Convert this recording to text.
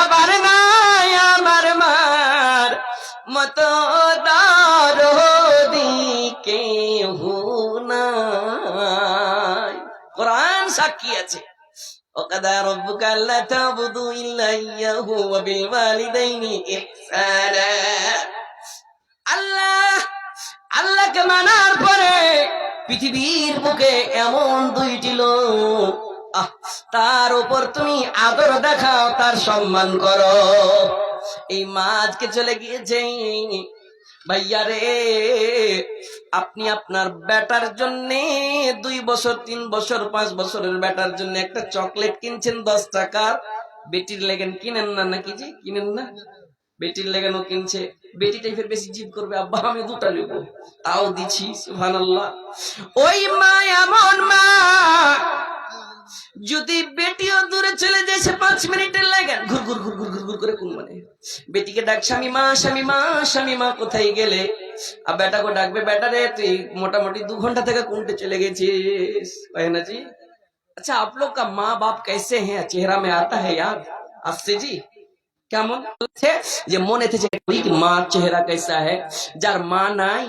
আবার নাই আমার মার মতো দরদি কেউ নাই। কোরআন সাক্ষী আছে। وقضى ربك ألا تعبدوا إلا إياه وبالوالدين إحسانا। আল্লাহকে মানার পরে পৃথিবীর বুকে এমন দুইটি লোক, তার উপর তুমি আদর দেখাও, তার সম্মান করো। এই মা আজকে চলে গিয়েছে। ভাইয়া রে, আপনি আপনার বেটার জন্য 2 বছর 3 বছর 5 বছরের বেটার জন্য একটা চকলেট কিনছেন 10 টাকার, বেটির লেগেন কিনেন না নাকি? জি কিনেন না? বেটির লেগানো কিনছে, বেটি টাইপের বেশি জিদ করবে, আব্বা আমি 2টা নেব, তাও দিছি। সুবহানাল্লাহ। ওই মা এমন মা, যদি বেটিও দূরে চলে যাচ্ছে 5 মিনিটের লাগে ঘুর ঘুর ঘুর ঘুর ঘুর ঘুর করে কোন মানে বেটিকে ডাক, স্বামী মা স্বামী মা স্বামী মা কোথায় গেলে? আর বেটাকে ডাকবে, বেটা রে তুই মোটামুটি 2 ঘন্টা থেকে কোনটে চলে গেছিস? না জি। अच्छा आप लोग का माँ बाप कैसे हैं? चेहरा में आता है याद आपसे जी? কেমন যে মনে থেকে মা চেহারা कैसा है? যার মা নাই